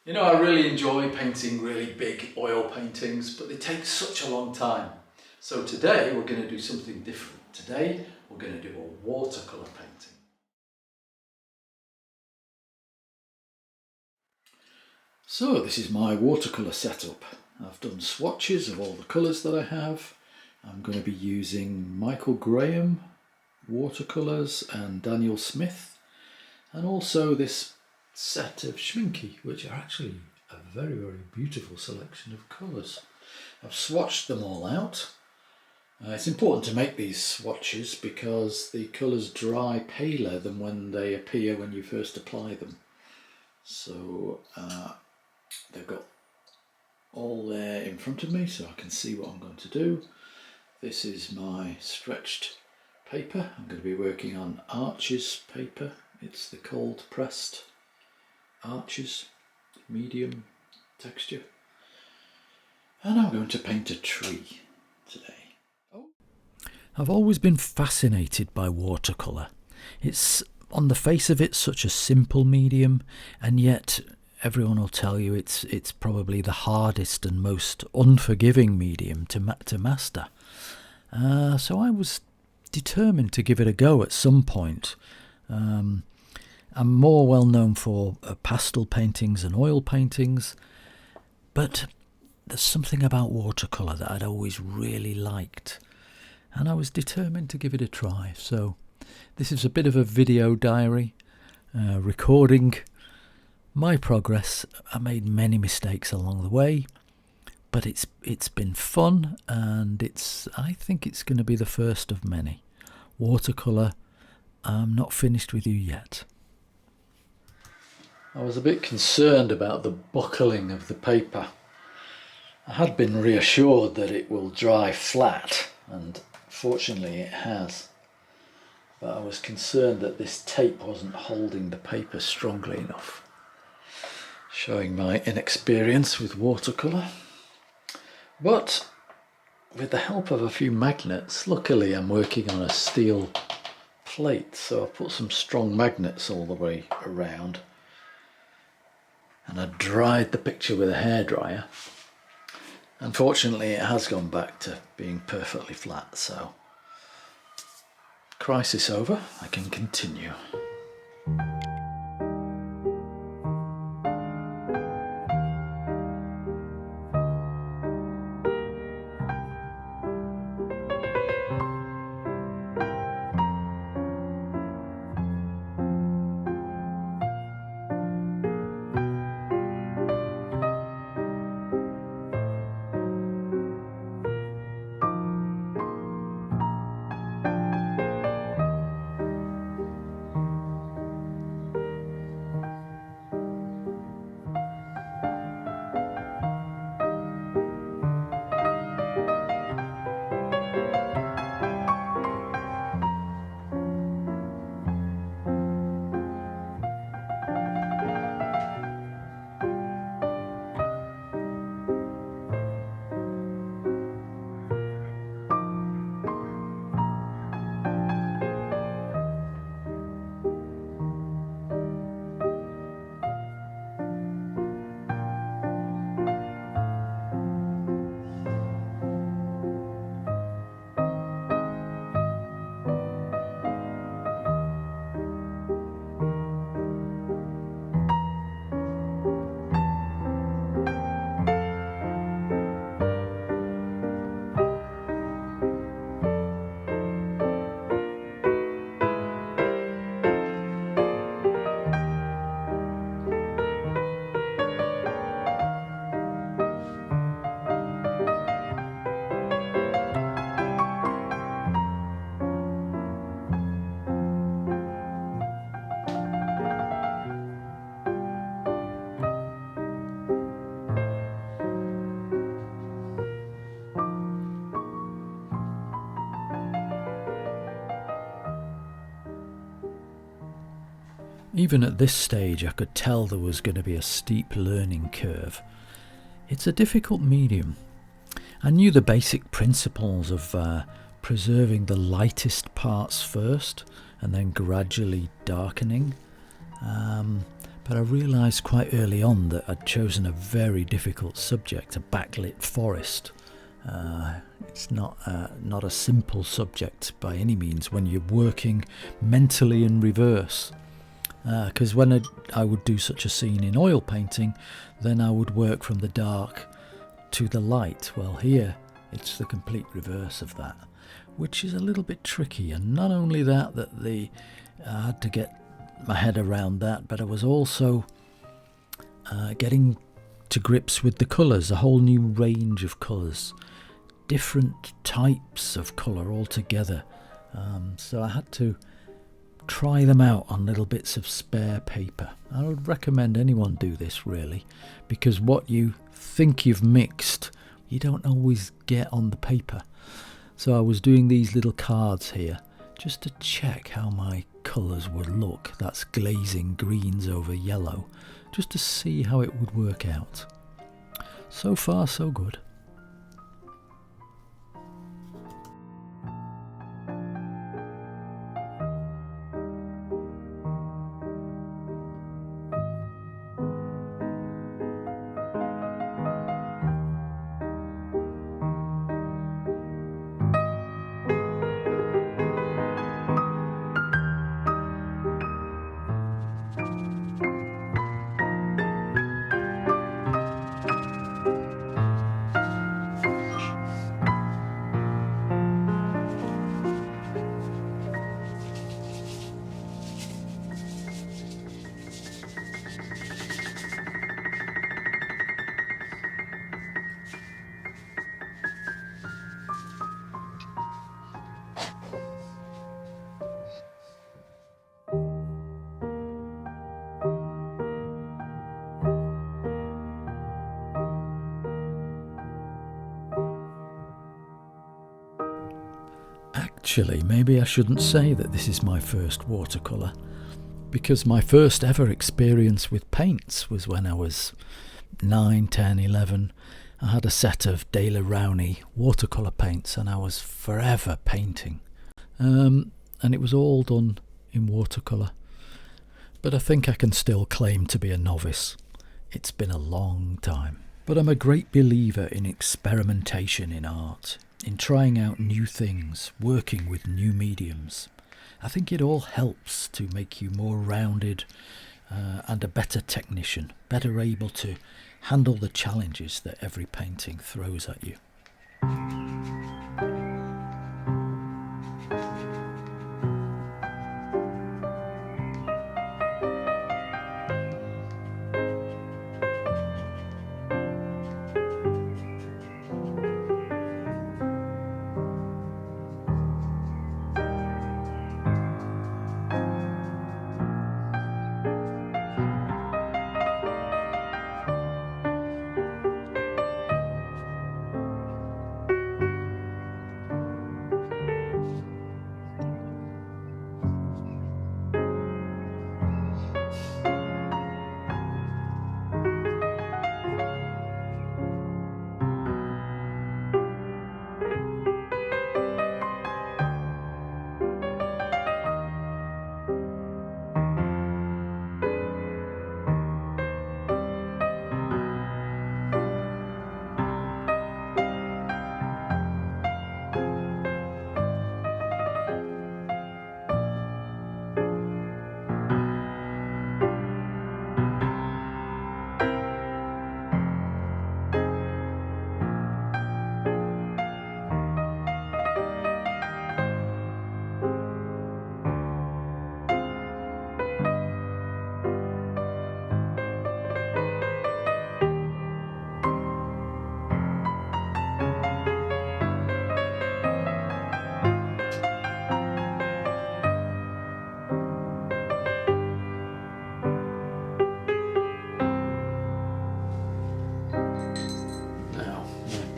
You know, I really enjoy painting really big oil paintings, but they take such a long time. So today we're going to do something different. Today we're going to do a watercolour painting. So this is my watercolour setup. I've done swatches of all the colours that I have. I'm going to be using Michael Graham watercolours and Daniel Smith, and also this set of Schminke, which are actually a very, very beautiful selection of colours. I've swatched them all out. It's important to make these swatches because the colours dry paler than when they appear when you first apply them. So they've got all there in front of me so I can see what I'm going to do. This is my stretched paper. I'm going to be working on Arches paper. It's the cold pressed Arches, medium texture. And I'm going to paint a tree today. I've always been fascinated by watercolour. It's, on the face of it, such a simple medium, and yet everyone will tell you it's probably the hardest and most unforgiving medium to master. So I was determined to give it a go at some point. I'm more well known for pastel paintings and oil paintings, but there's something about watercolour that I'd always really liked, and I was determined to give it a try. So this is a bit of a video diary, recording my progress. I made many mistakes along the way, but it's been fun, and I think it's going to be the first of many. Watercolour, I'm not finished with you yet. I was a bit concerned about the buckling of the paper. I had been reassured that it will dry flat, and fortunately it has. But I was concerned that this tape wasn't holding the paper strongly enough. Showing my inexperience with watercolour. But with the help of a few magnets, luckily I'm working on a steel plate, so I've put some strong magnets all the way around. And I dried the picture with a hairdryer. Unfortunately, it has gone back to being perfectly flat, so crisis over, I can continue. Even at this stage I could tell there was going to be a steep learning curve. It's a difficult medium. I knew the basic principles of preserving the lightest parts first and then gradually darkening. But I realised quite early on that I'd chosen a very difficult subject, a backlit forest. It's not a simple subject by any means when you're working mentally in reverse. Because when I would do such a scene in oil painting, then I would work from the dark to the light. Well, here it's the complete reverse of that, which is a little bit tricky. And not only that I had to get my head around that, but I was also getting to grips with the colours, a whole new range of colours, different types of colour altogether. So I had to try them out on little bits of spare paper. I would recommend anyone do this really, because what you think you've mixed, you don't always get on the paper. So I was doing these little cards here just to check how my colours would look. That's glazing greens over yellow, just to see how it would work out. So far so good. Actually, maybe I shouldn't say that this is my first watercolour, because my first ever experience with paints was when I was 9, 10, 11. I had a set of De La Rowney watercolour paints and I was forever painting. And it was all done in watercolour. But I think I can still claim to be a novice. It's been a long time. But I'm a great believer in experimentation in art, in trying out new things, working with new mediums. I think it all helps to make you more rounded and a better technician, better able to handle the challenges that every painting throws at you.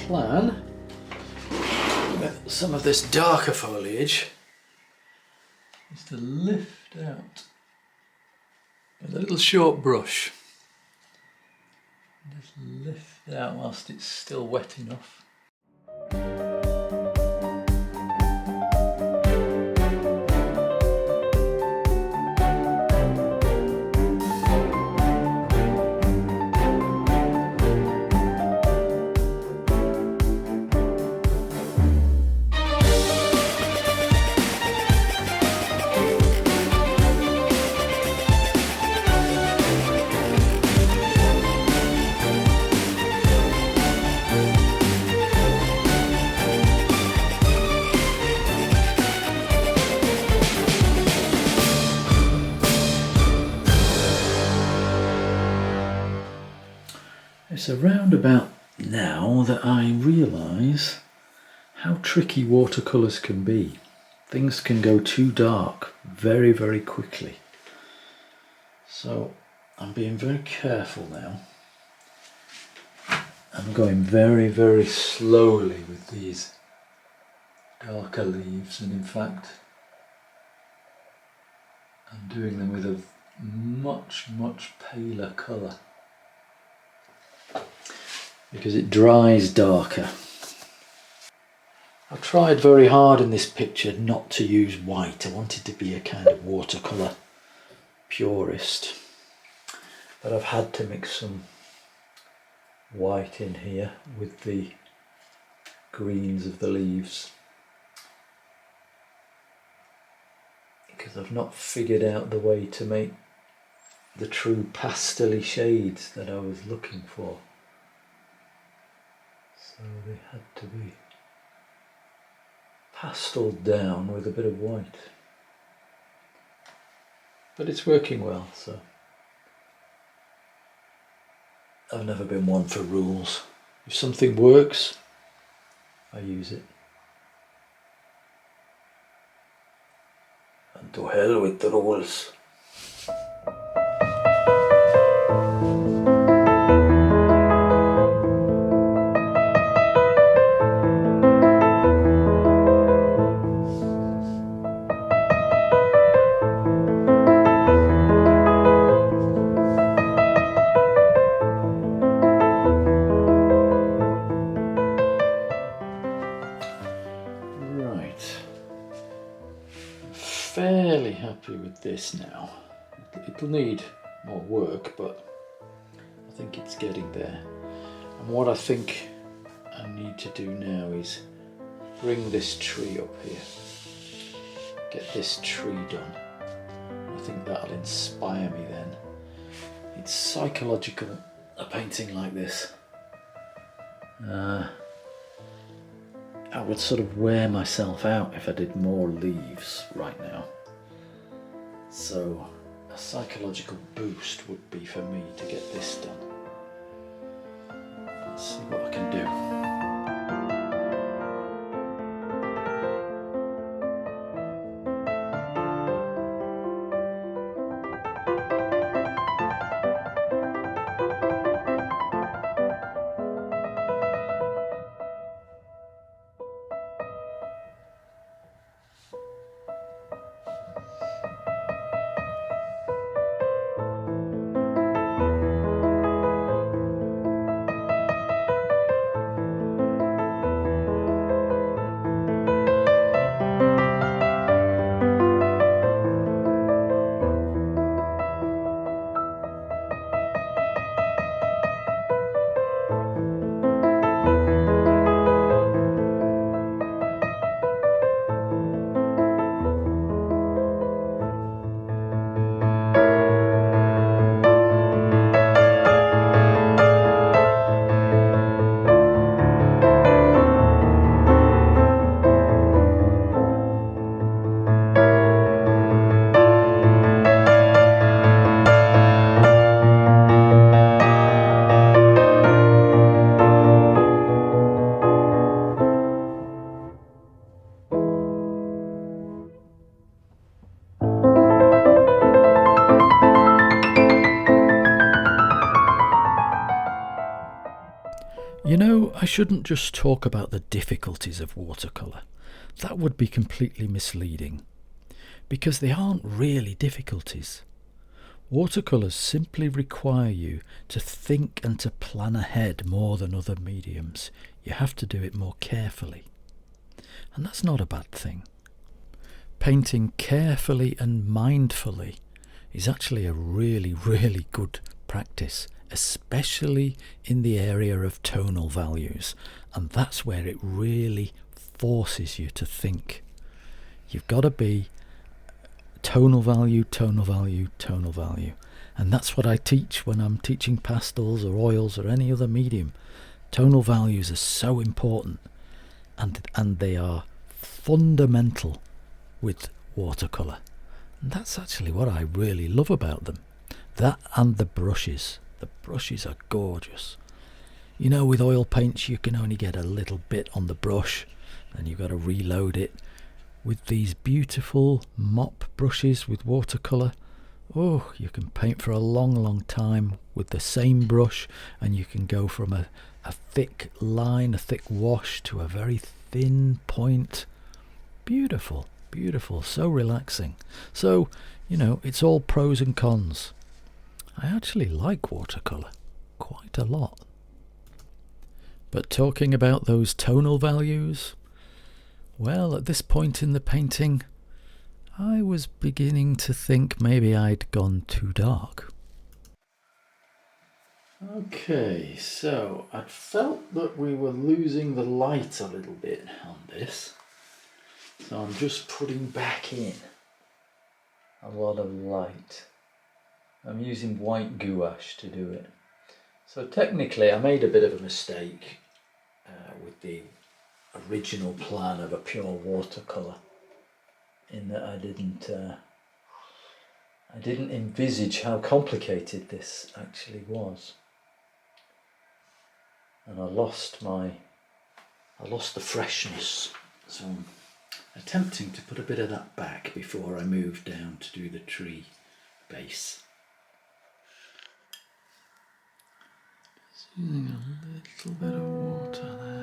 Plan with some of this darker foliage is to lift out with a little short brush. Just lift it out whilst it's still wet enough. It's around about now that I realise how tricky watercolours can be. Things can go too dark very, very quickly. So I'm being very careful now. I'm going very, very slowly with these darker leaves, and in fact I'm doing them with a much, much paler colour because it dries darker. I tried very hard in this picture not to use white. I wanted to be a kind of watercolour purist, but I've had to mix some white in here with the greens of the leaves because I've not figured out the way to make the true pastel-y shades that I was looking for. So they had to be pasteled down with a bit of white. But it's working well, so I've never been one for rules. If something works, I use it. And to hell with the rules. Fairly happy with this now. It'll need more work, but I think it's getting there. And what I think I need to do now is bring this tree up here. Get this tree done. I think that'll inspire me then. It's psychological, a painting like this. I would sort of wear myself out if I did more leaves right now. So a psychological boost would be for me to get this done. Let's see what I can do. You know, I shouldn't just talk about the difficulties of watercolour. That would be completely misleading, because they aren't really difficulties. Watercolours simply require you to think and to plan ahead more than other mediums. You have to do it more carefully. And that's not a bad thing. Painting carefully and mindfully is actually a really, really good practice, especially in the area of tonal values, and that's where it really forces you to think. You've got to be tonal value, tonal value, tonal value, and that's what I teach when I'm teaching pastels or oils or any other medium. Tonal values are so important, and they are fundamental with watercolour, and that's actually what I really love about them. That and the brushes. The brushes are gorgeous. You know, with oil paints you can only get a little bit on the brush and you've got to reload it. With these beautiful mop brushes with watercolour, oh, you can paint for a long time with the same brush, and you can go from a thick line, a thick wash, to a very thin point. Beautiful, beautiful, so relaxing. So, you know, it's all pros and cons. I actually like watercolour quite a lot. But talking about those tonal values, well, at this point in the painting, I was beginning to think maybe I'd gone too dark. Okay, so I'd felt that we were losing the light a little bit on this. So I'm just putting back in a lot of light. I'm using white gouache to do it. So technically I made a bit of a mistake with the original plan of a pure watercolour, in that I didn't envisage how complicated this actually was, and I lost the freshness. So I'm attempting to put a bit of that back before I move down to do the tree base. Just using a little bit of water there.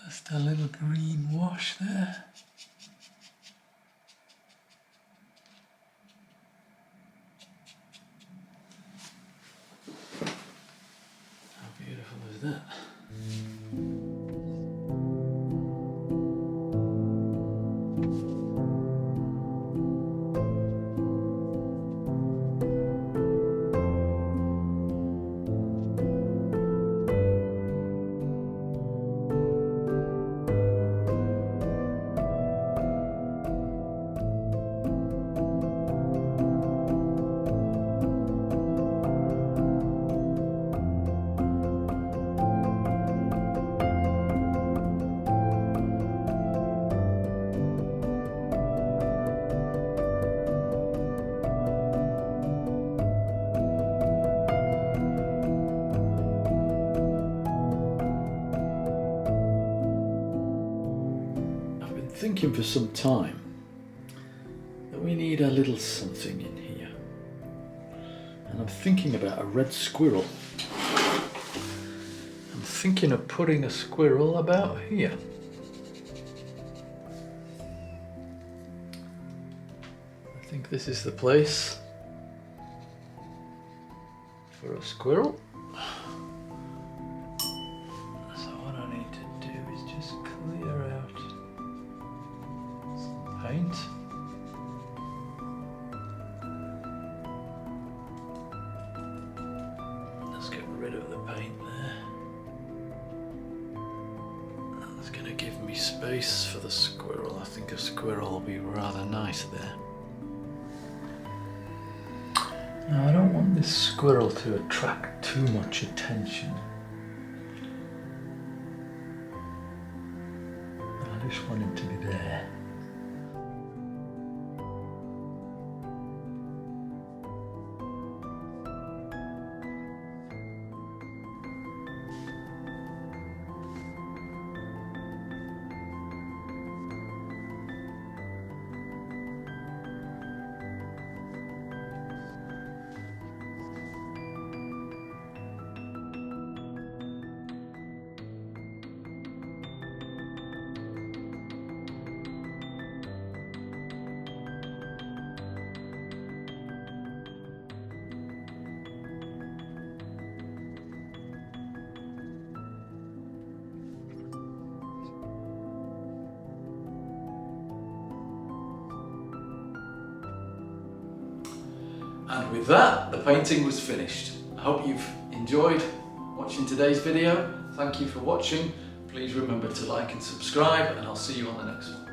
Just a little green wash there. How beautiful is that? Thinking for some time that we need a little something in here, and I'm thinking about a red squirrel. I'm thinking of putting a squirrel about here. I think this is the place. for a squirrel. So what I need to do is just clear out some paint. Let's get rid of the paint there. That's going to give me space for the squirrel. I think a squirrel will be rather nice there. Now I don't want this squirrel to attract too much attention. I just want him to be there. And with that, the painting was finished. I hope you've enjoyed watching today's video. Thank you for watching. Please remember to like and subscribe, and I'll see you on the next one.